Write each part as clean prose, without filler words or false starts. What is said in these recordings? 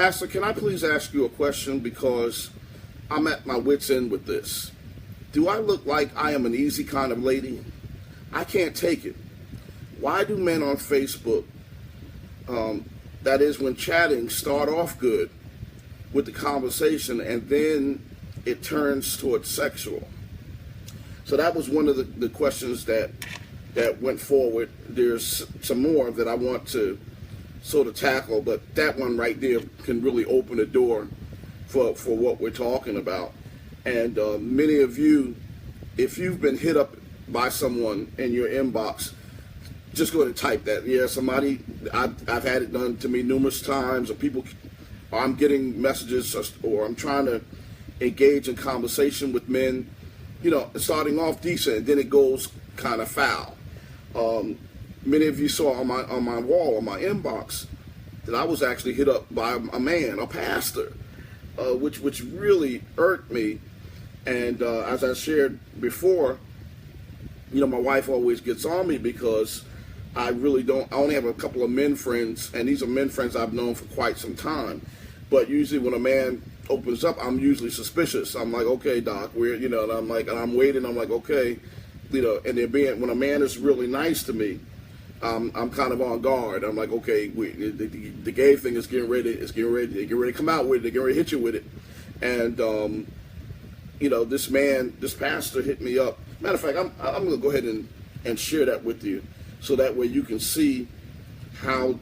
Pastor, can I please ask you a question, because I'm at my wit's end with this. Do I look like I am an easy kind of lady? I can't take it. Why do men on Facebook, that is when chatting, start off good with the conversation and then it turns towards sexual? So that was one of the questions that went forward. There's some more that I want to sort of tackle, but that one right there can really open the door for what we're talking about. And many of you, if you've been hit up by someone in your inbox, just go ahead and type that. Yeah, somebody, I've had it done to me numerous times, or people, or I'm getting messages, or I'm trying to engage in conversation with men, you know, starting off decent, and then it goes kind of foul. Many of you saw on my wall, on my inbox, that I was actually hit up by a man, a pastor, which really irked me. And as I shared before, you know, my wife always gets on me because I only have a couple of men friends, and these are men friends I've known for quite some time. But usually when a man opens up, I'm usually suspicious. I'm like, okay, Doc, and I'm waiting. I'm like, okay, you know, and when a man is really nice to me, I'm kind of on guard. I'm like, okay, the gay thing is getting ready to come out with it. They're getting ready to hit you with it. And, you know, this pastor hit me up. Matter of fact, I'm going to go ahead and share that with you, so that way you can see how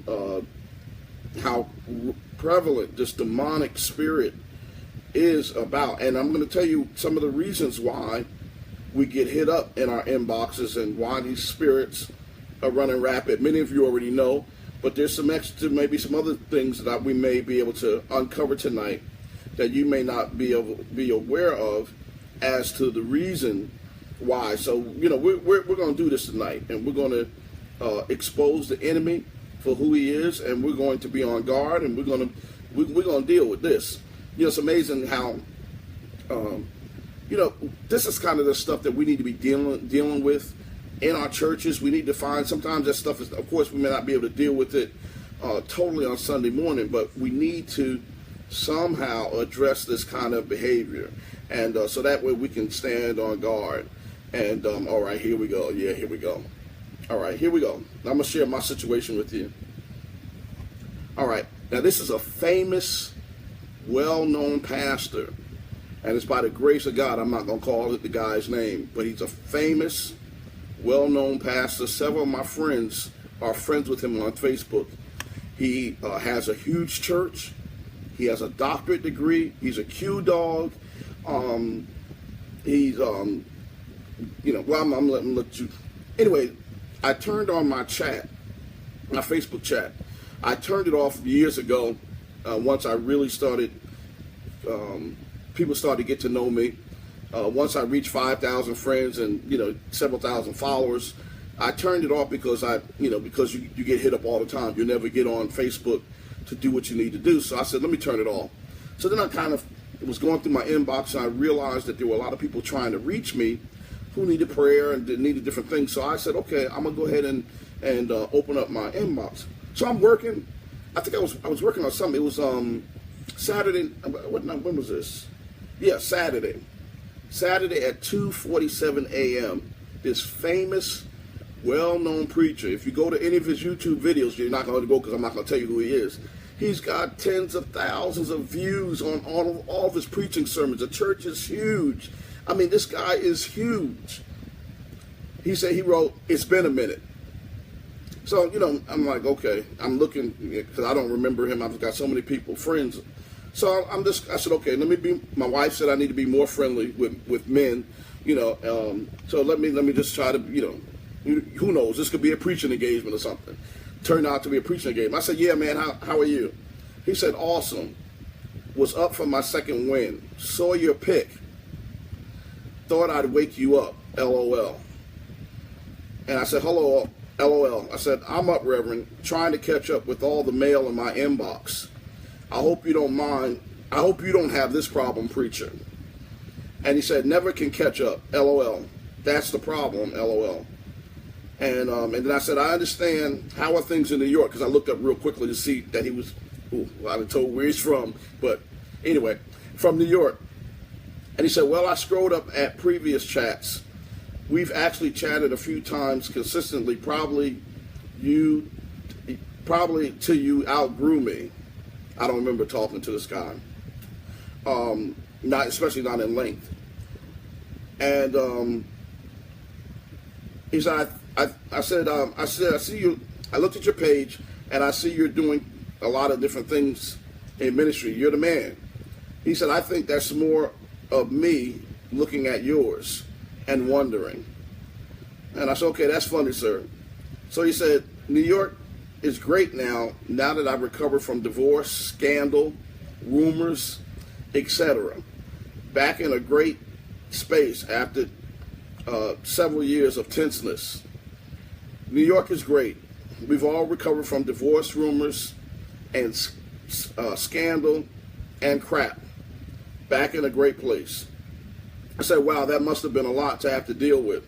prevalent this demonic spirit is about. And I'm going to tell you some of the reasons why we get hit up in our inboxes and why these spirits are running rapid. Many of you already know, but there's some extra, maybe some other things that we may be able to uncover tonight that you may not be aware of as to the reason why. So, you know, we're going to do this tonight, and we're going to expose the enemy for who he is, and we're going to be on guard, and we're going to deal with this. You know, it's amazing how, you know, this is kind of the stuff that we need to be dealing with in our churches. We need to find, sometimes that stuff is, of course, we may not be able to deal with it totally on Sunday morning, but we need to somehow address this kind of behavior, and so that way we can stand on guard. And all right, here we go. Yeah, here we go. All right, here we go. I'm going to share my situation with you. All right, now this is a famous, well-known pastor, and it's by the grace of God. I'm not going to call it the guy's name, but he's a famous, well-known pastor. Several of my friends are friends with him on Facebook. He has a huge church. He has a doctorate degree. He's a Q dog. He's, you know, well, I'm letting let you. Anyway, I turned on my chat, my Facebook chat. I turned it off years ago. Once I really started, people started to get to know me. Once I reached 5,000 friends and, you know, several thousand followers, I turned it off because because you get hit up all the time. You never get on Facebook to do what you need to do. So I said, let me turn it off. So then I kind of was going through my inbox, and I realized that there were a lot of people trying to reach me who needed prayer and needed different things. So I said, okay, I'm gonna go ahead and open up my inbox. So I'm working. I think I was working on something. It was Saturday. When was this? Yeah, Saturday. Saturday at 2:47 a.m. This famous, well-known preacher. If you go to any of his YouTube videos, you're not going to go because I'm not going to tell you who he is. He's got tens of thousands of views on all of his preaching sermons. The church is huge. I mean, this guy is huge. He said, he wrote, "It's been a minute." So, you know, I'm like, okay, I'm looking, because I don't remember him. I've got so many people, friends. So I said, okay, my wife said I need to be more friendly with men, you know, so let me just try to, you know, who knows, this could be a preaching engagement or something. Turned out to be a preaching engagement. I said, yeah, man, how are you? He said, awesome. Was up for my second win. Saw your pic. Thought I'd wake you up, LOL. And I said, hello, LOL. I said, I'm up, Reverend, trying to catch up with all the mail in my inbox. I hope you don't mind. I hope you don't have this problem, preacher. And he said, never can catch up, LOL. That's the problem, LOL. And then I said, I understand. How are things in New York? Because I looked up real quickly to see that he was Ooh, well, I done told where he's from, but anyway, from New York. And he said, well, I scrolled up at previous chats. We've actually chatted a few times consistently. Probably till you outgrew me. I don't remember talking to this guy. Especially not in length. And he said, I said, I see you. I looked at your page, and I see you're doing a lot of different things in ministry. You're the man. He said, I think that's more of me looking at yours and wondering. And I said, okay, that's funny, sir. So he said, New York is great now that I've recovered from divorce, scandal, rumors, etc. Back in a great space after several years of tenseness. New York is great. We've all recovered from divorce, rumors, and scandal and crap. Back in a great place. I said, wow, that must have been a lot to have to deal with.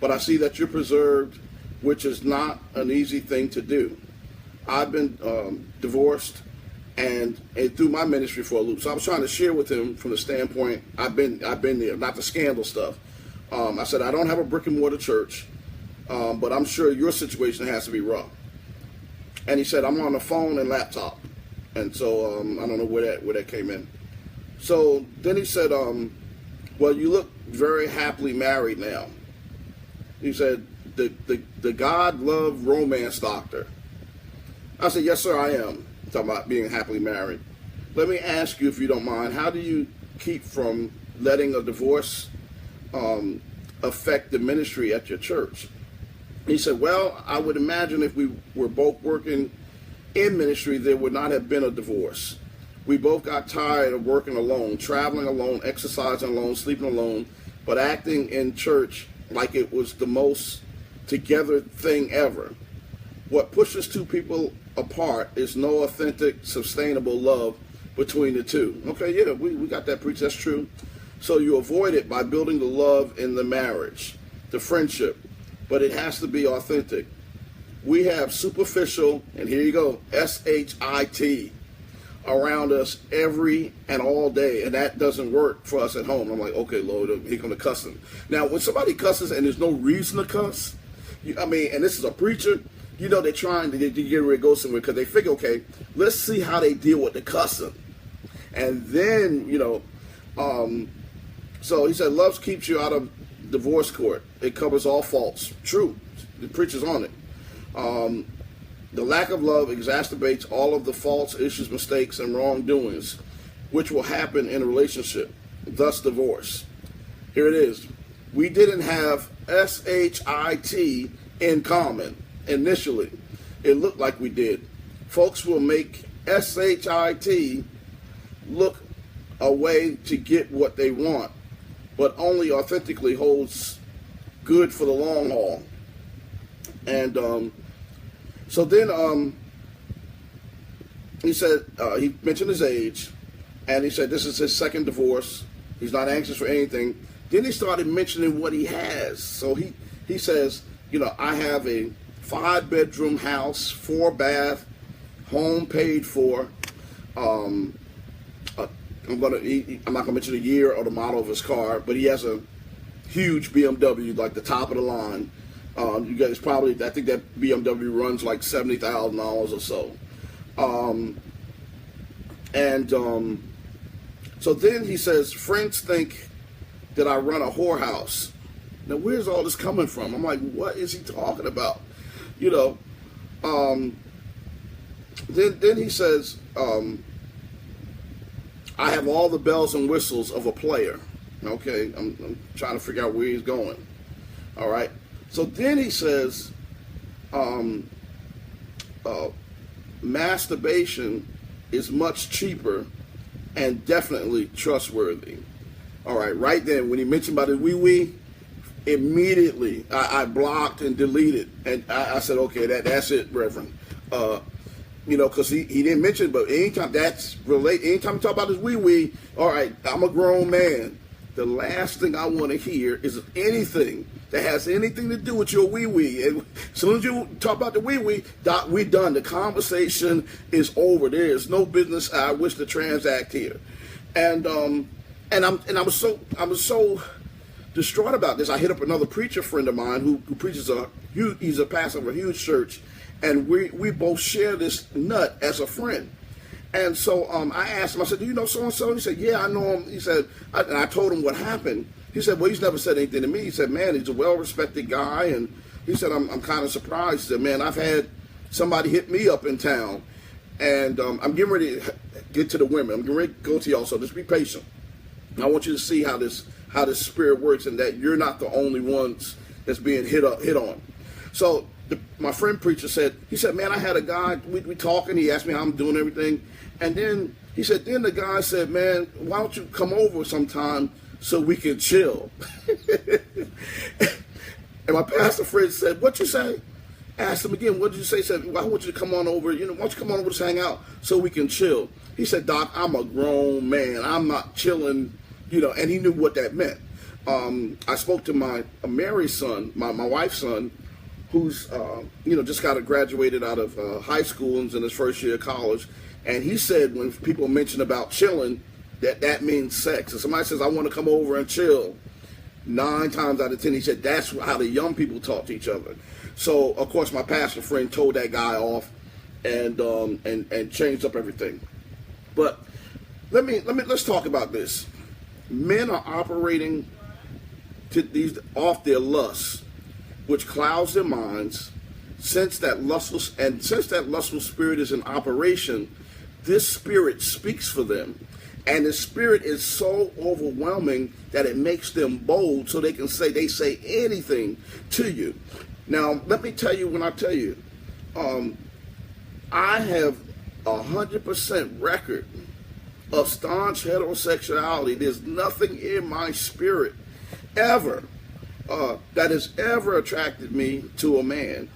But I see that you're preserved, which is not an easy thing to do. I've been divorced and through my ministry for a loop. So I was trying to share with him from the standpoint, I've been there, not the scandal stuff. I said, I don't have a brick and mortar church, but I'm sure your situation has to be rough. And he said, I'm on the phone and laptop. And so I don't know where that came in. So then he said, well, you look very happily married now. He said, the God-loved romance doctor. I said, yes, sir, I am. Talking about being happily married. Let me ask you, if you don't mind, how do you keep from letting a divorce affect the ministry at your church? He said, well, I would imagine if we were both working in ministry, there would not have been a divorce. We both got tired of working alone, traveling alone, exercising alone, sleeping alone, but acting in church like it was the most together thing ever. What pushes two people apart is no authentic, sustainable love between the two. Okay, yeah, we got that preach, that's true. So you avoid it by building the love in the marriage, the friendship, but it has to be authentic. We have superficial, and here you go, S-H-I-T, around us every and all day, and that doesn't work for us at home. I'm like, okay, Lord, here come the cussing. Now, when somebody cusses and there's no reason to cuss, and this is a preacher, they're trying to get ready to go somewhere because they figure, okay, let's see how they deal with the cussing. And then, so he said, love keeps you out of divorce court. It covers all faults. True. The preacher's on it. The lack of love exacerbates all of the faults, issues, mistakes, and wrongdoings, which will happen in a relationship, thus divorce. Here it is. We didn't have S-H-I-T in common initially. It looked like we did. Folks will make S-H-I-T look a way to get what they want, but only authentically holds good for the long haul. And so then he said, he mentioned his age, and he said this is his second divorce. He's not anxious for anything. Then he started mentioning what he has. So he says, I have a 5-bedroom house, 4-bath, home paid for. I'm not gonna mention the year or the model of his car, but he has a huge BMW, like the top of the line. You guys probably, I think that BMW runs like $70,000 or so. So then he says, friends think that I run a whorehouse. Now, where's all this coming from? I'm like, what is he talking about? Then he says, I have all the bells and whistles of a player. Okay, I'm trying to figure out where he's going. All right. So then he says, masturbation is much cheaper and definitely trustworthy. All right, right then, when he mentioned about his wee-wee, immediately I blocked and deleted. And I said, okay, that's it, Reverend. Because he didn't mention, but anytime anytime he talk about his wee-wee, all right, I'm a grown man. The last thing I want to hear is anything that has anything to do with your wee-wee. And as soon as you talk about the wee-wee, Doc, we done. The conversation is over. There is no business I wish to transact here. And I was so distraught about this. I hit up another preacher friend of mine who preaches he's a pastor of a huge church, and we both share this nut as a friend. And so I asked him, I said, do you know so-and-so? He said, yeah, I know him. He said, and I told him what happened. He said, well, he's never said anything to me. He said, man, he's a well-respected guy. And he said, I'm kind of surprised. He said, man, I've had somebody hit me up in town. And I'm getting ready to get to the women. I'm getting ready to go to y'all, so just be patient. I want you to see how this spirit works, and that you're not the only ones that's being hit on. So my friend preacher said, man, I had a guy, we talking, he asked me how I'm doing everything. And then he said, then the guy said, man, why don't you come over sometime so we can chill? And my pastor friend said, what you say? Asked him again, what did you say? He said, well, I want you to come on over, why don't you come on over to hang out so we can chill? He said, Doc, I'm a grown man. I'm not chilling, and he knew what that meant. I spoke to my married son, my wife's son, who's, just got graduated out of high school and is in his first year of college. And he said when people mention about chilling, that means sex. If somebody says, I want to come over and chill, 9 times out of 10, he said, that's how the young people talk to each other. So, of course, my pastor friend told that guy off and changed up everything. But let's talk about this. Men are operating off their lusts, which clouds their minds. Since that lustful spirit is in operation, this spirit speaks for them. And the spirit is so overwhelming that it makes them bold, so they say anything to you. Now, let me tell you, when I tell you, I have 100% record of staunch heterosexuality. There's nothing in my spirit ever that has ever attracted me to a man.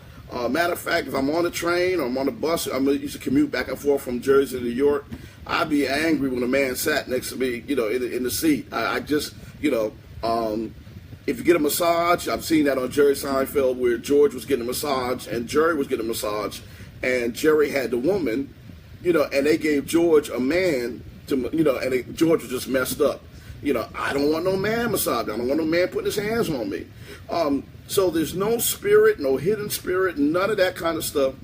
Matter of fact, if I'm on a train or I'm on a bus, I used to commute back and forth from Jersey to New York, I'd be angry when a man sat next to me, in the seat. I just, if you get a massage, I've seen that on Jerry Seinfeld where George was getting a massage and Jerry was getting a massage, and Jerry had the woman, and they gave George a man to, George was just messed up. I don't want no man massage. I don't want no man putting his hands on me. So there's no spirit, no hidden spirit, none of that kind of stuff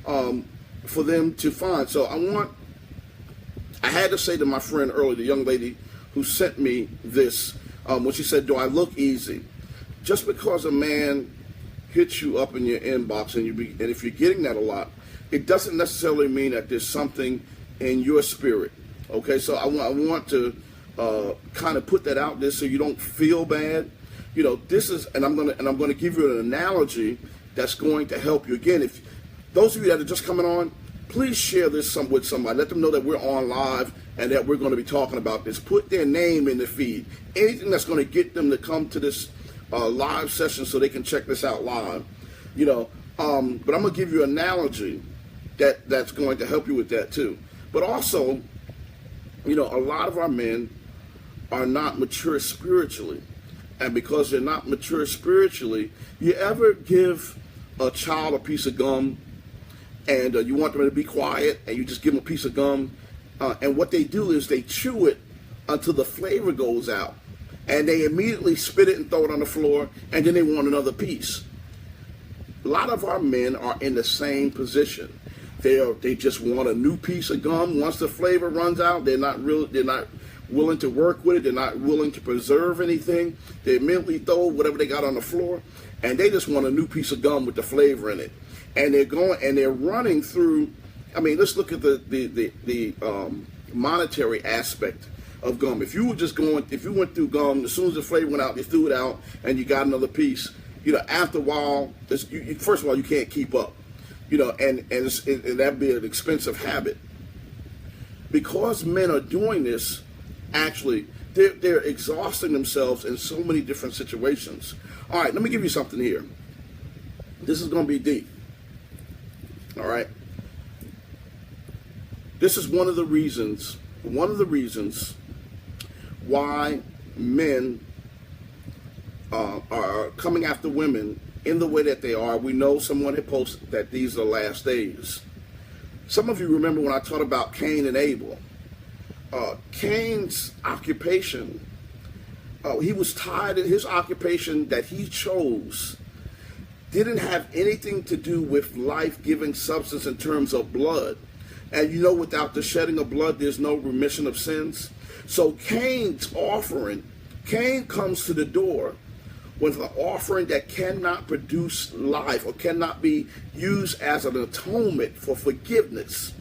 for them to find. So I had to say to my friend earlier, the young lady who sent me this, when she said, do I look easy? Just because a man hits you up in your inbox and if you're getting that a lot, it doesn't necessarily mean that there's something in your spirit. Okay, so I want to kind of put that out there so you don't feel bad. This is, and I'm gonna give you an analogy that's going to help you. Again, if those of you that are just coming on, please share this with somebody. Let them know that we're on live and that we're going to be talking about this. Put their name in the feed. Anything that's going to get them to come to this live session so they can check this out live. But I'm going to give you an analogy that's going to help you with that too. But also, a lot of our men are not mature spiritually. And because they're not mature spiritually, you ever give a child a piece of gum and you want them to be quiet and you just give them a piece of gum and what they do is they chew it until the flavor goes out and they immediately spit it and throw it on the floor and then they want another piece. A lot of our men are in the same position. They just want a new piece of gum. Once the flavor runs out, they're not willing to work with it. They're not willing to preserve anything. They immediately throw whatever they got on the floor, and they just want a new piece of gum with the flavor in it. And they're running through. I mean, let's look at the monetary aspect of gum. If you went through gum, as soon as the flavor went out, you threw it out, and you got another piece. After a while, first of all, you can't keep up. And that'd be an expensive habit. Because men are doing this, actually, they're exhausting themselves in so many different situations. All right, let me give you something here. This is going to be deep. All right. This is one of the reasons why men are coming after women in the way that they are. We know someone had posted that these are the last days. Some of you remember when I taught about Cain and Abel. Cain's occupation, he was tied in his occupation that he chose, didn't have anything to do with life-giving substance in terms of blood. And you know, without the shedding of blood, there's no remission of sins. So Cain's offering, Cain comes to the door with an offering that cannot produce life or cannot be used as an atonement for forgiveness.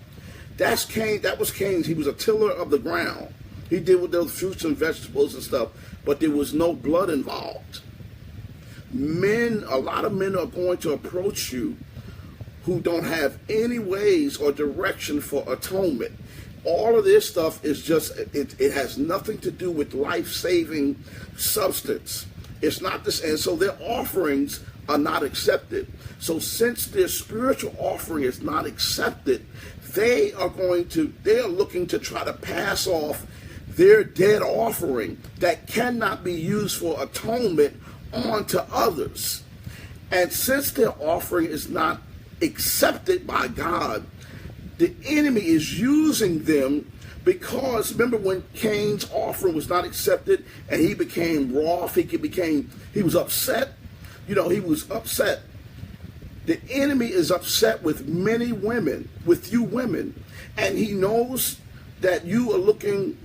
That's Cain. That was Cain's. He was a tiller of the ground. He did with those fruits and vegetables and stuff, but there was no blood involved. A lot of men are going to approach you who don't have any ways or direction for atonement. All of this stuff is just, it has nothing to do with life-saving substance. It's not this, and so their offerings are not accepted. So since their spiritual offering is not accepted, they are looking to try to pass off their dead offering that cannot be used for atonement onto others. And since their offering is not accepted by God, the enemy is using them, because remember when Cain's offering was not accepted and he became wroth, he was upset. You know, he was upset. The enemy is upset with many women, with you women, and he knows that you are looking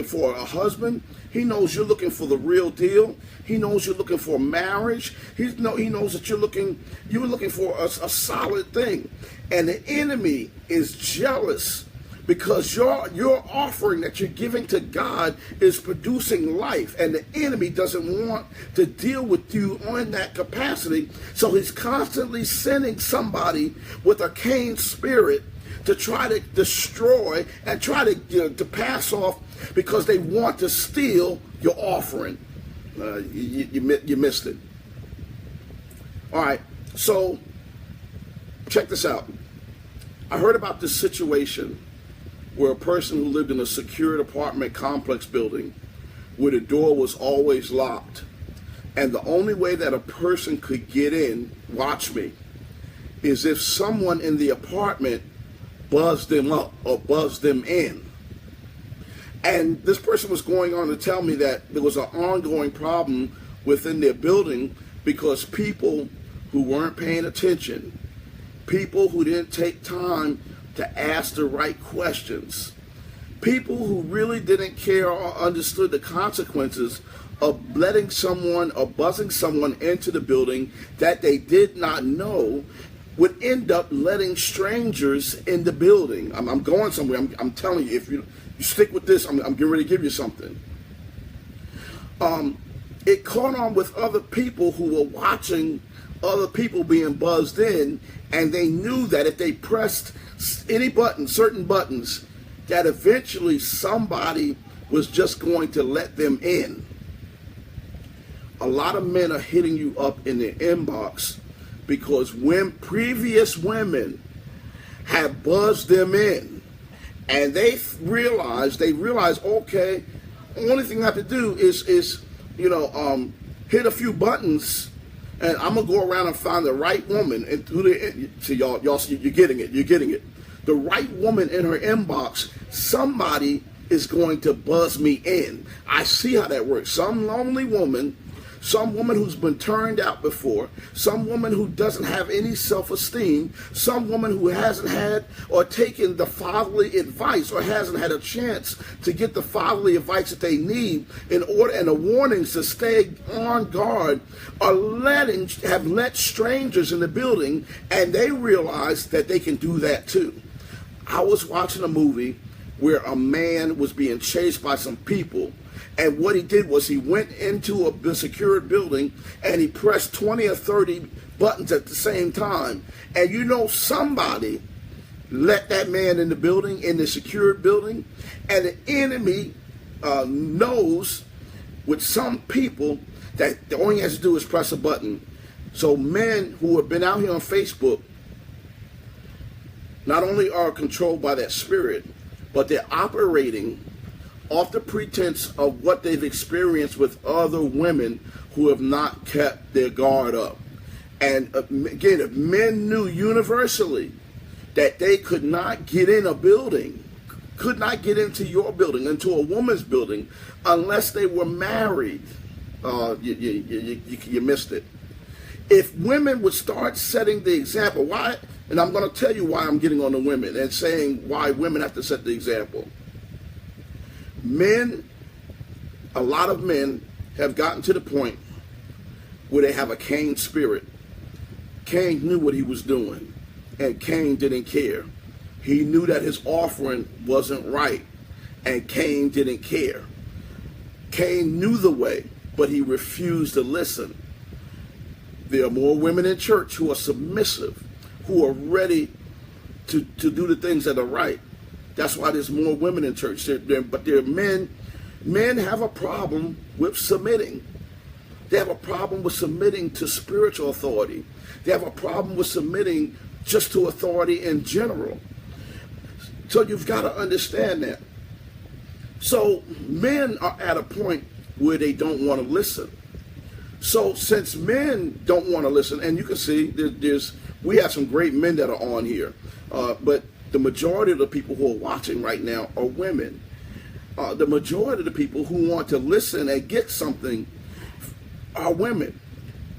for a husband. He knows you're looking for the real deal. He knows you're looking for marriage. He knows that you're looking for a solid thing. And the enemy is jealous because your offering that you're giving to God is producing life, and the enemy doesn't want to deal with you on that capacity. So he's constantly sending somebody with a Cain spirit to try to destroy and try to pass off, because they want to steal your offering. You missed it. All right, so check this out. I heard about this situation where a person who lived in a secured apartment complex building where the door was always locked, and the only way that a person could get in, watch me, is if someone in the apartment buzzed them up or buzzed them in. And this person was going on to tell me that there was an ongoing problem within their building because people who weren't paying attention, people who didn't take time to ask the right questions, people who really didn't care or understood the consequences of letting someone or buzzing someone into the building that they did not know, would end up letting strangers in the building. I'm going somewhere. I'm telling you, if you stick with this, I'm getting ready to give you something. It caught on with other people who were watching other people being buzzed in, and they knew that if they pressed any button, certain buttons, that eventually somebody was just going to let them in. A lot of men are hitting you up in their inbox because when previous women have buzzed them in, and they realize, okay, the only thing I have to do is hit a few buttons, and I'm gonna go around and find the right woman. And y'all see, you're getting it. The right woman in her inbox, somebody is going to buzz me in. I see how that works. Some lonely woman, some woman who's been turned out before, some woman who doesn't have any self-esteem, some woman who hasn't had or taken the fatherly advice or hasn't had a chance to get the fatherly advice that they need in order, and the warnings to stay on guard, are have let strangers in the building, and they realize that they can do that too. I was watching a movie where a man was being chased by some people, and what he did was he went into a secured building and he pressed 20 or 30 buttons at the same time. And somebody let that man in the building, in the secured building, and the enemy knows with some people that the only thing he has to do is press a button. So men who have been out here on Facebook not only are controlled by that spirit, but they're operating off the pretense of what they've experienced with other women who have not kept their guard up. And again, if men knew universally that they could not get in a building, could not get into your building, into a woman's building, unless they were married, you missed it. If women would start setting the example, why? And I'm going to tell you why I'm getting on the women and saying why women have to set the example. Men, a lot of men have gotten to the point where they have a Cain spirit. Cain knew what he was doing, and Cain didn't care. He knew that his offering wasn't right, and Cain didn't care. Cain knew the way, but he refused to listen. There are more women in church who are submissive, who are ready to do the things that are right. That's why there's more women in church. But there are men. Men have a problem with submitting. They have a problem with submitting to spiritual authority. They have a problem with submitting just to authority in general. So you've got to understand that. So men are at a point where they don't want to listen. So since men don't want to listen, and you can see we have some great men that are on here, but the majority of the people who are watching right now are women. The majority of the people who want to listen and get something are women.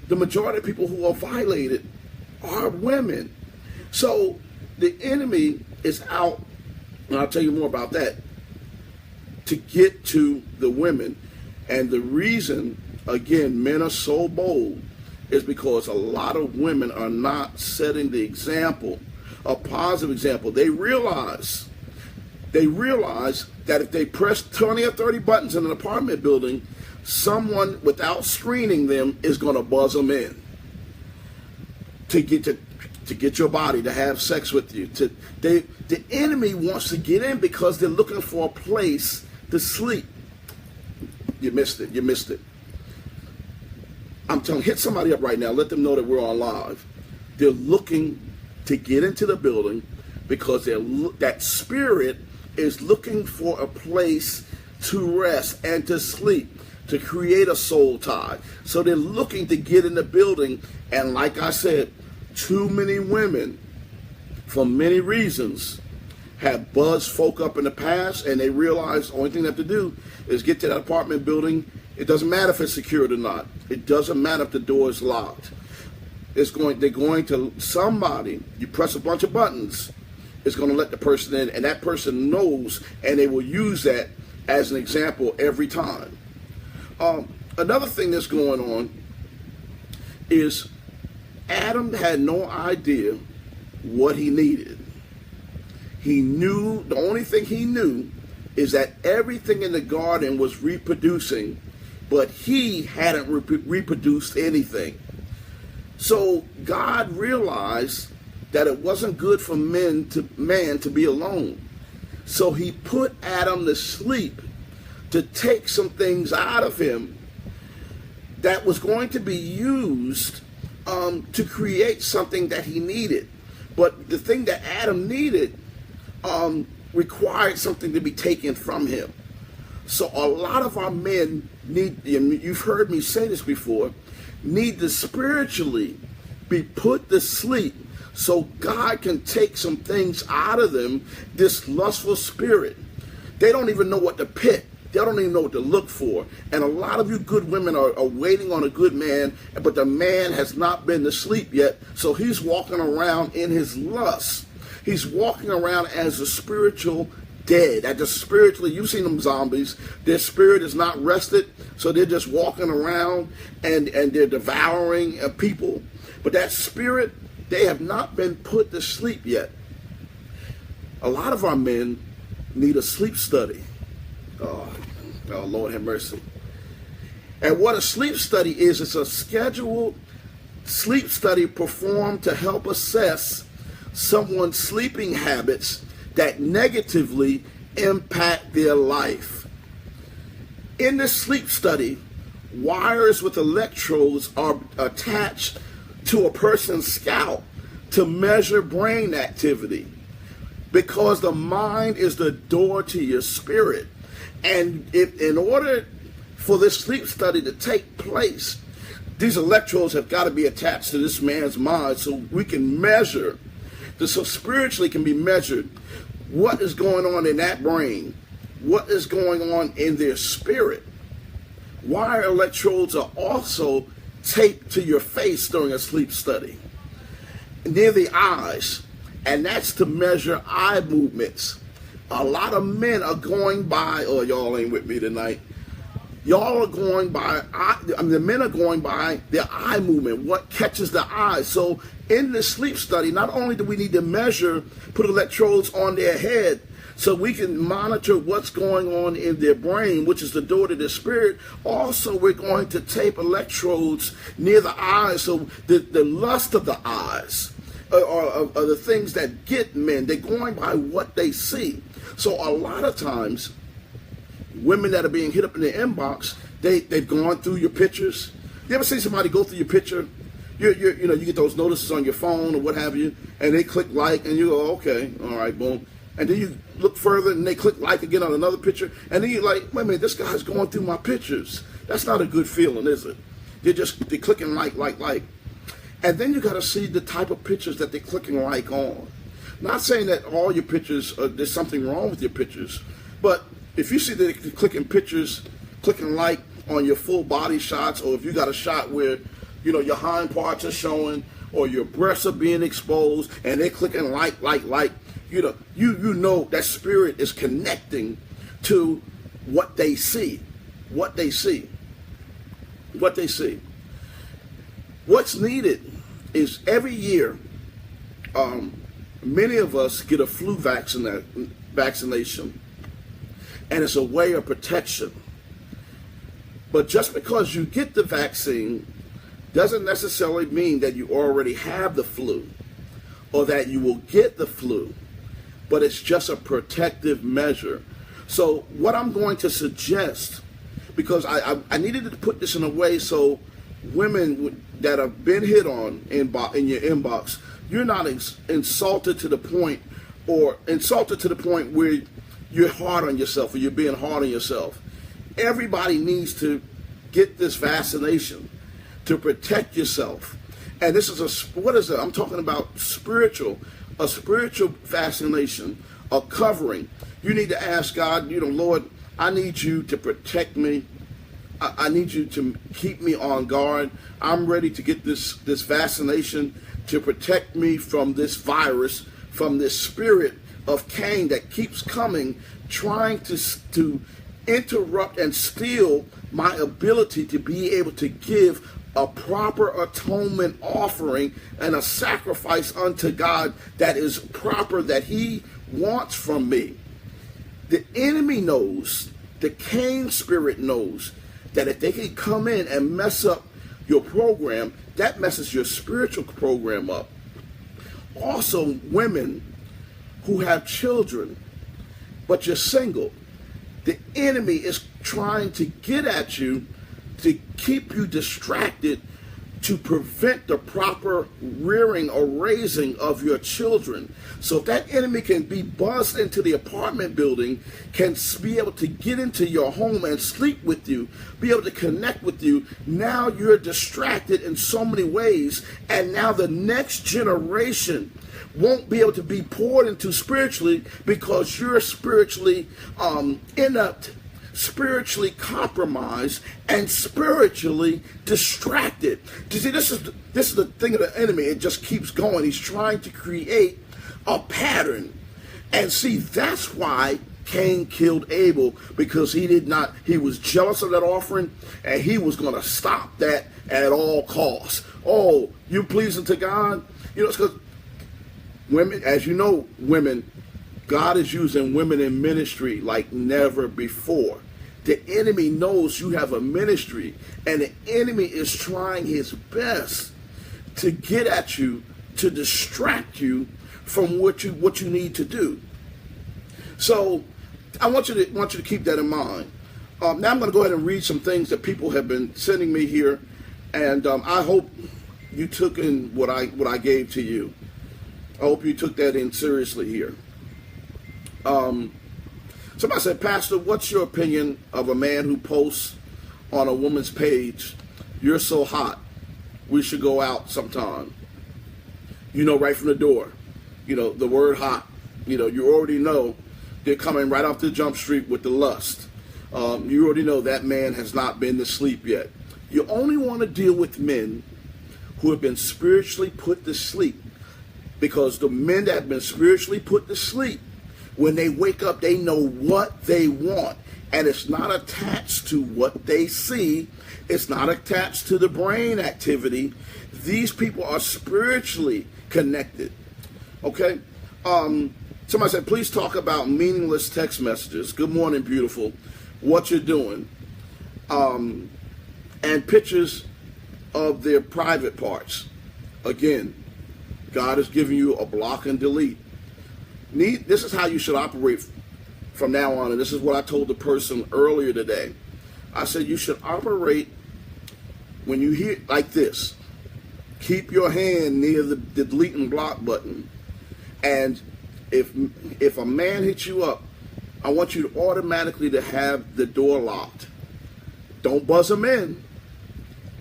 The majority of people who are violated are women. So the enemy is out, and I'll tell you more about that, to get to the women. And the reason, again, men are so bold is because a lot of women are not setting the example, a positive example. They realize that if they press 20 or 30 buttons in an apartment building, someone without screening them is going to buzz them in to get your body, to have sex with you. The enemy wants to get in because they're looking for a place to sleep. You missed it. I'm telling you, hit somebody up right now. Let them know that we're on live. They're looking to get into the building because that spirit is looking for a place to rest and to sleep, to create a soul tie. So they're looking to get in the building. And like I said, too many women, for many reasons, have buzzed folk up in the past, and they realize the only thing they have to do is get to that apartment building. It doesn't matter if it's secured or not. It doesn't matter if the door is locked. They're going to somebody, you press a bunch of buttons, it's going to let the person in, and that person knows, and they will use that as an example every time. Another thing that's going on is Adam had no idea what he needed. He knew, the only thing he knew is that everything in the garden was reproducing, but he hadn't reproduced anything. So God realized that it wasn't good for man to be alone. So he put Adam to sleep to take some things out of him that was going to be used to create something that he needed. But the thing that Adam needed required something to be taken from him. So a lot of our men need, and you've heard me say this before, need to spiritually be put to sleep so God can take some things out of them, this lustful spirit. They don't even know what to pick. They don't even know what to look for. And a lot of you good women are waiting on a good man, but the man has not been to sleep yet, so he's walking around in his lust. He's walking around as a spiritual dead. You've seen them zombies. Their spirit is not rested, so they're just walking around and they're devouring people. But that spirit, they have not been put to sleep yet. A lot of our men need a sleep study. Oh, Lord have mercy. And what a sleep study is, it's a scheduled sleep study performed to help assess someone's sleeping habits that negatively impact their life. In this sleep study, wires with electrodes are attached to a person's scalp to measure brain activity, because the mind is the door to your spirit. And if, in order for this sleep study to take place, these electrodes have got to be attached to this man's mind so we can measure, so spiritually can be measured what is going on in that brain, what is going on in their spirit. Wire electrodes are also taped to your face during a sleep study, near the eyes, and that's to measure eye movements. A lot of men are going by, oh, y'all ain't with me tonight. Y'all are going by, the men are going by their eye movement, what catches the eye. So in this sleep study, not only do we need to measure, put electrodes on their head so we can monitor what's going on in their brain, which is the door to their spirit, also we're going to tape electrodes near the eyes so the lust of the eyes are the things that get men. They're going by what they see. So a lot of times, women that are being hit up in their inbox, they've gone through your pictures. You ever see somebody go through your picture? You get those notices on your phone or what have you, and they click like, and you go, okay, all right, boom. And then you look further, and they click like again on another picture, and then you're like, wait a minute, this guy's going through my pictures. That's not a good feeling, is it? They're clicking like. And then you got to see the type of pictures that they're clicking like on. Not saying that all your pictures, there's something wrong with your pictures, but if you see that they're clicking like on your full body shots, or if you got a shot where, your hind parts are showing, or your breasts are being exposed, and they're clicking like, you know that spirit is connecting to what they see. What's needed is every year, many of us get a flu vaccination, and it's a way of protection. But just because you get the vaccine doesn't necessarily mean that you already have the flu or that you will get the flu, but it's just a protective measure. So what I'm going to suggest, because I needed to put this in a way so women that have been hit on in your inbox, you're not insulted to the point where you're hard on yourself or you're being hard on yourself. Everybody needs to get this vaccination to protect yourself. And this is what is it? I'm talking about a spiritual vaccination, a covering. You need to ask God, Lord, I need you to protect me. I need you to keep me on guard. I'm ready to get this vaccination to protect me from this virus, from this spirit of Cain that keeps coming, trying to interrupt and steal my ability to be able to give a proper atonement offering and a sacrifice unto God that is proper, that he wants from me. The enemy knows, the Cain spirit knows, that if they can come in and mess up your program, that messes your spiritual program up. Also, women who have children, but you're single, the enemy is trying to get at you to keep you distracted, to prevent the proper rearing or raising of your children. So if that enemy can be buzzed into the apartment building, can be able to get into your home and sleep with you, be able to connect with you, now you're distracted in so many ways, and now the next generation won't be able to be poured into spiritually because you're spiritually inept, spiritually compromised, and spiritually distracted. You see, this is the thing of the enemy. It just keeps going. He's trying to create a pattern. And see, that's why Cain killed Abel, because he was jealous of that offering, and he was going to stop that at all costs. Oh, you pleasing to God? It's because women, as you know, God is using women in ministry like never before. The enemy knows you have a ministry, and the enemy is trying his best to get at you, to distract you from what you need to do. So I want you to keep that in mind. Now I'm going to go ahead and read some things that people have been sending me here, and I hope you took in what I gave to you. I hope you took that in seriously here. So Somebody said, Pastor, what's your opinion of a man who posts on a woman's page, "You're so hot, we should go out sometime"? You know, right from the door, you know, the word hot, you know, you already know they're coming right off the jump street with the lust. You already know that man has not been to sleep yet. You only want to deal with men who have been spiritually put to sleep, because the men that have been spiritually put to sleep, when they wake up, they know what they want, and it's not attached to what they see. It's not attached to the brain activity. These people are spiritually connected. Okay? Somebody said, please talk about meaningless text messages. Good morning, beautiful. What you're doing. And pictures of their private parts. Again, God is giving you a block and delete. This is how you should operate from now on. And this is what I told the person earlier today. I said you should operate when you hear like this. Keep your hand near the delete and block button. And if a man hits you up, I want you to automatically to have the door locked. Don't buzz them in.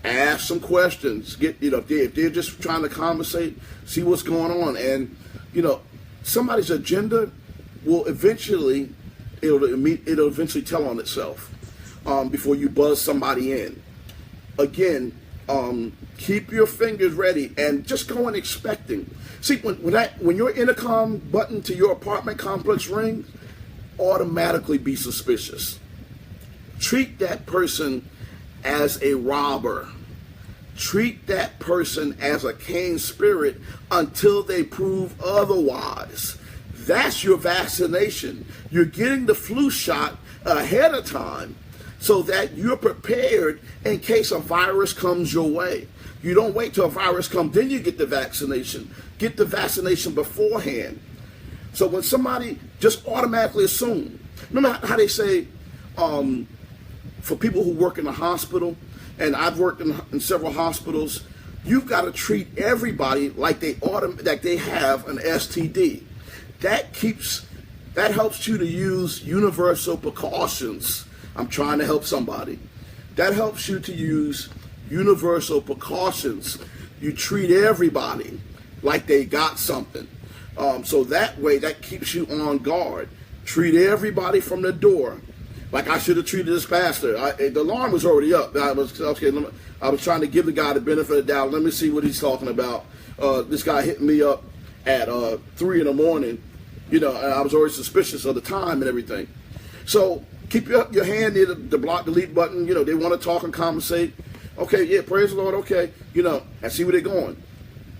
Ask some questions. If they're just trying to conversate, see what's going on. And, somebody's agenda will eventually, it'll eventually tell on itself before you buzz somebody in. Again, keep your fingers ready and just go in expecting. See, when your intercom button to your apartment complex rings, automatically be suspicious. Treat that person as a robber. Treat that person as a Cain spirit until they prove otherwise. That's your vaccination. You're getting the flu shot ahead of time so that you're prepared in case a virus comes your way. You don't wait till a virus comes, then you get the vaccination. Get the vaccination beforehand. So when somebody just automatically assume, remember how they say, for people who work in the hospital, and I've worked in several hospitals, you've got to treat everybody like they have an STD. That helps you to use universal precautions. I'm trying to help somebody. That helps you to use universal precautions. You treat everybody like they got something. So that way, that keeps you on guard. Treat everybody from the door like I should have treated this pastor. The alarm was already up. I was trying to give the guy the benefit of the doubt. Let me see what he's talking about. This guy hit me up at 3 in the morning, and I was already suspicious of the time and everything. So keep your hand near the block delete button. They want to talk and conversate. Okay, yeah, praise the Lord. Okay, and see where they're going.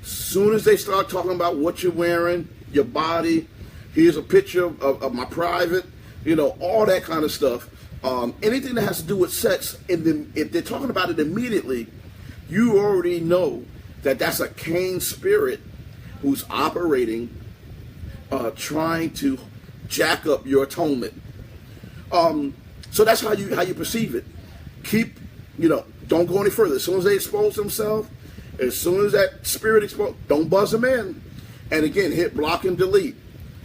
As soon as they start talking about what you're wearing, your body, here's a picture of my private, all that kind of stuff. Anything that has to do with sex, if they're talking about it immediately, you already know that that's a Cain spirit who's operating, trying to jack up your atonement. So that's how you perceive it. Keep, don't go any further. As soon as they expose themselves, as soon as that spirit exposes, don't buzz them in. And again, hit block and delete.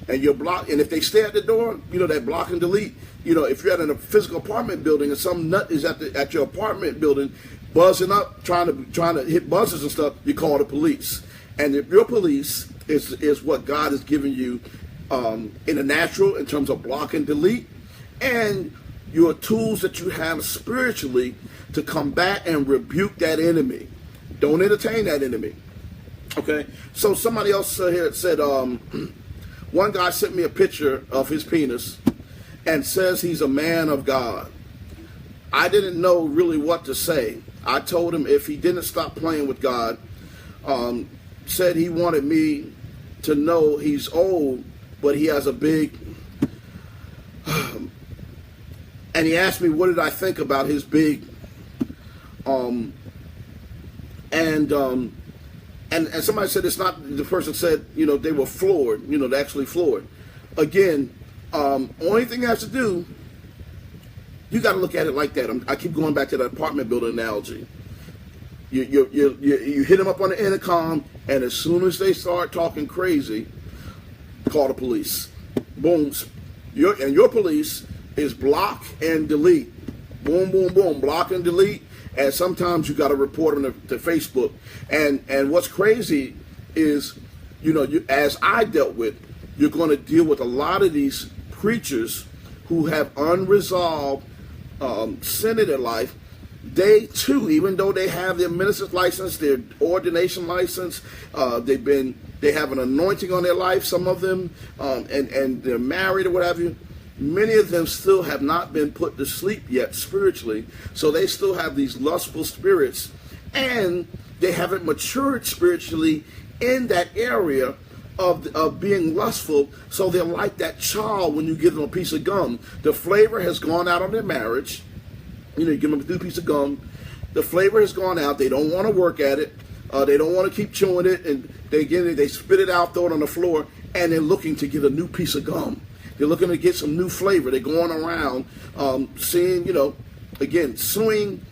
And you're blocked. And if they stay at the door, that block and delete. If you're at a physical apartment building and some nut is at your apartment building, buzzing up, trying to hit buzzers and stuff, you call the police. And if your police is what God has given you in the natural in terms of block and delete, and your tools that you have spiritually to combat and rebuke that enemy. Don't entertain that enemy. Okay? So somebody else here said, one guy sent me a picture of his penis and says he's a man of God. I didn't know really what to say. I told him if he didn't stop playing with God, said he wanted me to know he's old, but he has a big... and he asked me what did I think about his big... And somebody said it's not, the person said, they were floored, they actually floored. Again, only thing you have to do, you got to look at it like that. I keep going back to that apartment building analogy. You hit them up on the intercom, and as soon as they start talking crazy, call the police. Boom, Your police is block and delete. Boom, boom, boom, block and delete. And sometimes you got to report them to Facebook. And what's crazy is, as I dealt with, you're going to deal with a lot of these preachers who have unresolved sin in their life. They too, even though they have their minister's license, their ordination license, they have an anointing on their life, some of them, and they're married or what have you. Many of them still have not been put to sleep yet spiritually, so they still have these lustful spirits, and they haven't matured spiritually in that area of being lustful. So they're like that child when you give them a piece of gum. The flavor has gone out of their marriage. You give them a new piece of gum. The flavor has gone out. They don't want to work at it. They don't want to keep chewing it, and they spit it out, throw it on the floor, and they're looking to get a new piece of gum. They're looking to get some new flavor. They're going around seeing, again, suing,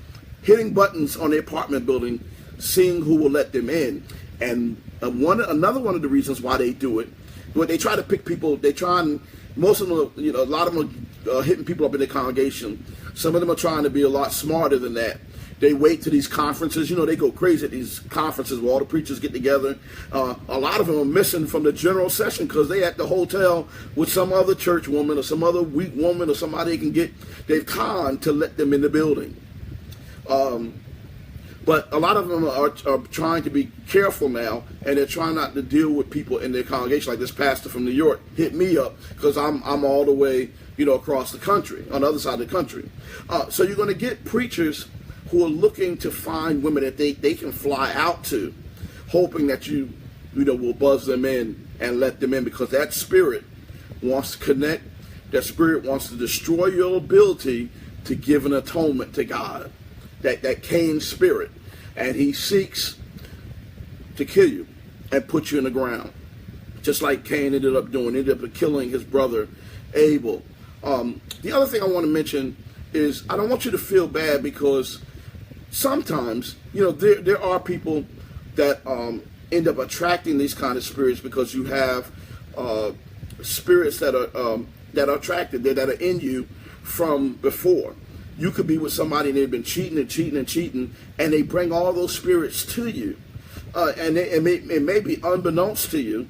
hitting buttons on their apartment building, seeing who will let them in. And another one of the reasons why they do it, when they try to pick people, most of them, a lot of them are hitting people up in their congregation. Some of them are trying to be a lot smarter than that. They wait to these conferences. They go crazy at these conferences where all the preachers get together. A lot of them are missing from the general session because they at the hotel with some other church woman or some other weak woman or somebody they can get. They've conned to let them in the building. But a lot of them are trying to be careful now, and they're trying not to deal with people in their congregation. Like this pastor from New York hit me up because I'm all the way, across the country, on the other side of the country. So you're going to get preachers who are looking to find women that they can fly out to, hoping that you will buzz them in and let them in, because that spirit wants to connect. That spirit wants to destroy your ability to give an atonement to God. That Cain spirit. And he seeks to kill you and put you in the ground. Just like Cain ended up killing his brother Abel. The other thing I want to mention is I don't want you to feel bad, because sometimes, there are people that end up attracting these kind of spirits because you have spirits that are attracted, that are in you from before. You could be with somebody and they've been cheating, and they bring all those spirits to you. And it may be unbeknownst to you,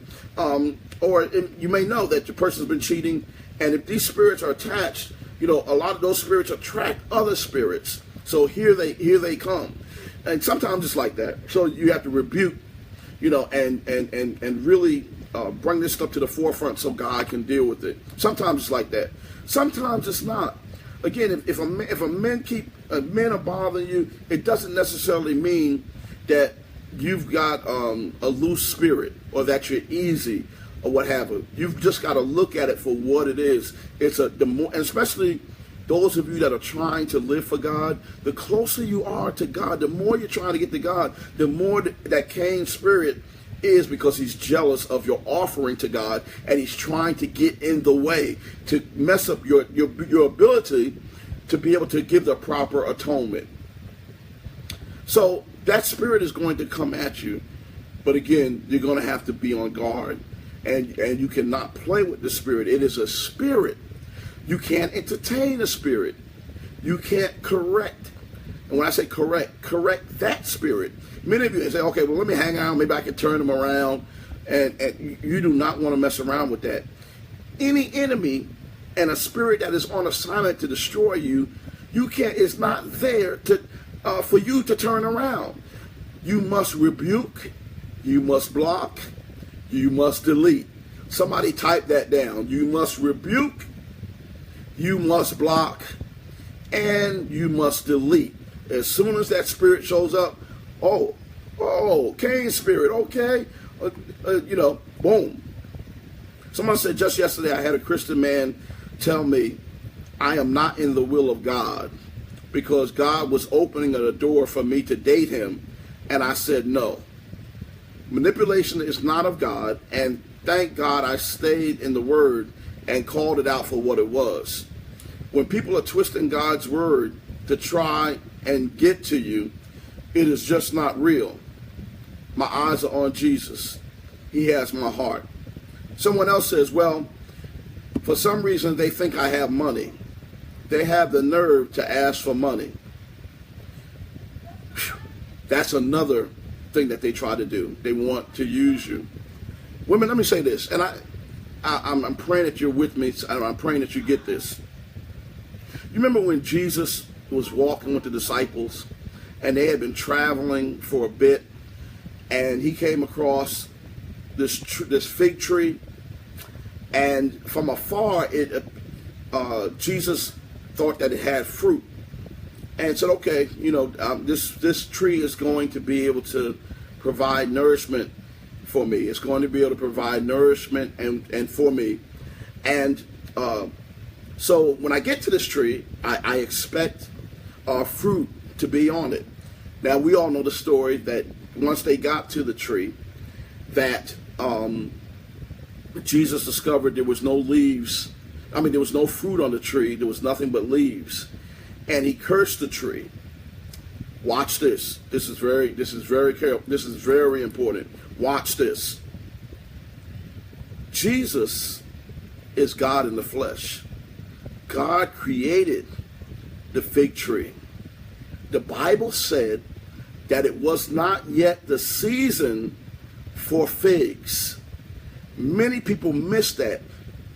or you may know that the person's been cheating, and if these spirits are attached, a lot of those spirits attract other spirits. So here they come. And sometimes it's like that. So you have to rebuke, and really bring this stuff to the forefront so God can deal with it. Sometimes it's like that. Sometimes it's not. Again, if men are bothering you, it doesn't necessarily mean that you've got a loose spirit or that you're easy or what have you. You've just got to look at it for what it is. And especially those of you that are trying to live for God, the closer you are to God, the more you're trying to get to God, the more that Cain spirit is, because he's jealous of your offering to God, and he's trying to get in the way to mess up your ability to be able to give the proper atonement. So that spirit is going to come at you, but again, you're going to have to be on guard, and you cannot play with the spirit. It is a spirit. You can't entertain a spirit. You can't correct. And when I say correct that spirit. Many of you say, okay, well, let me hang out. Maybe I can turn them around. And you do not want to mess around with that. Any enemy and a spirit that is on assignment to destroy you, it's not there for you to turn around. You must rebuke. You must block. You must delete. Somebody type that down. You must rebuke. You must block. And you must delete. As soon as that spirit shows up, Cain spirit, okay, boom. Someone said just yesterday, I had a Christian man tell me, I am not in the will of God, because God was opening a door for me to date him, and I said no. Manipulation is not of God, and thank God I stayed in the Word and called it out for what it was. When people are twisting God's Word to try and get to you, it is just not real. My eyes are on Jesus. He has my heart. Someone else says, well, For some reason, they think I have money. They have the nerve to ask for money. That's another thing that they try to do. They want to use you. Women, let me say this, and I'm praying that you're with me, and I'm praying that you get this. You remember when Jesus was walking with the disciples, and they had been traveling for a bit, and he came across this fig tree, and from afar, Jesus thought that it had fruit, and said, "Okay, this tree is going to be able to provide nourishment for me. It's going to be able to provide nourishment and for me, and so when I get to this tree, I expect fruit to be on it." Now we all know the story that once they got to the tree, that Jesus discovered there was no leaves. There was no fruit on the tree. There was nothing but leaves, and he cursed the tree. Watch this. This is very careful. This is very important. Watch this. Jesus is God in the flesh. God created the fig tree. The Bible said that it was not yet the season for figs. Many people miss that.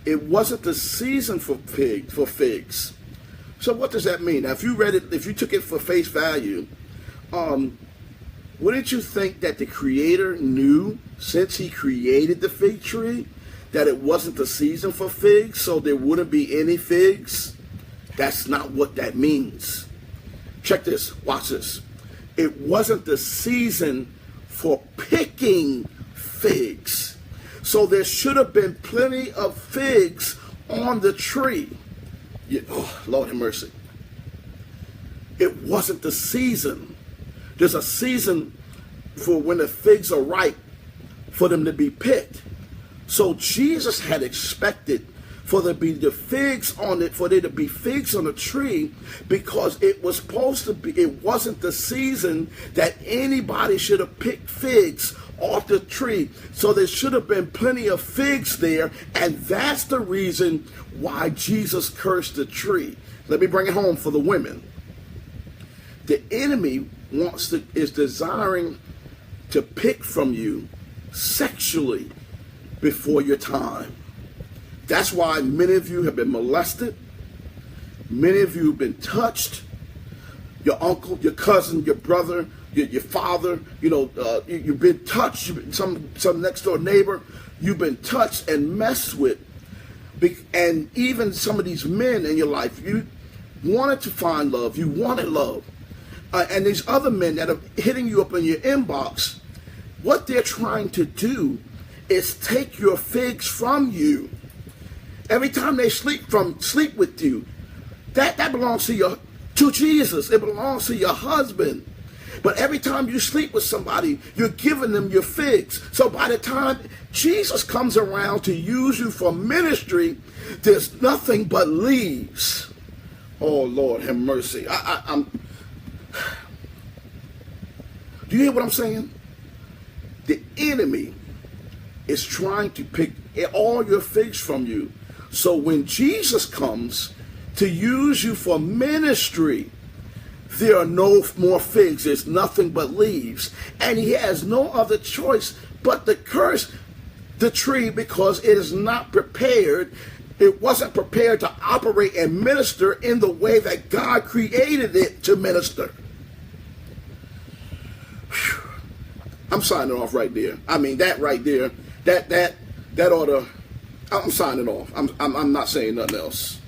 It wasn't the season for figs. So what does that mean? Now, if you read it, if you took it for face value, wouldn't you think that the Creator knew, since he created the fig tree, that it wasn't the season for figs, so there wouldn't be any figs? That's not what that means. Check this. Watch this. It wasn't the season for picking figs. So there should have been plenty of figs on the tree. Oh, Lord have mercy. It wasn't the season. There's a season for when the figs are ripe for them to be picked. So Jesus had expected for there to be the figs on it, for there to be figs on the tree, because it was supposed to be, it wasn't the season that anybody should have picked figs off the tree. So there should have been plenty of figs there, and that's the reason why Jesus cursed the tree. Let me bring it home for the women. The enemy is desiring to pick from you sexually before your time. That's why many of you have been molested. Many of you have been touched. Your uncle, your cousin, your brother, your father, you've been touched. Some next door neighbor, you've been touched and messed with. And even some of these men in your life, you wanted to find love. You wanted love. And these other men that are hitting you up in your inbox, what they're trying to do is take your figs from you. Every time they sleep with you, that belongs to Jesus. It belongs to your husband. But every time you sleep with somebody, you're giving them your figs. So by the time Jesus comes around to use you for ministry, there's nothing but leaves. Oh, Lord, have mercy. Do you hear what I'm saying? The enemy is trying to pick all your figs from you. So when Jesus comes to use you for ministry, there are no more figs. There's nothing but leaves. And he has no other choice but to curse the tree, because it is not prepared. It wasn't prepared to operate and minister in the way that God created it to minister. Whew. I'm signing off right there. That right there, that ought to, I'm signing off. I'm not saying nothing else.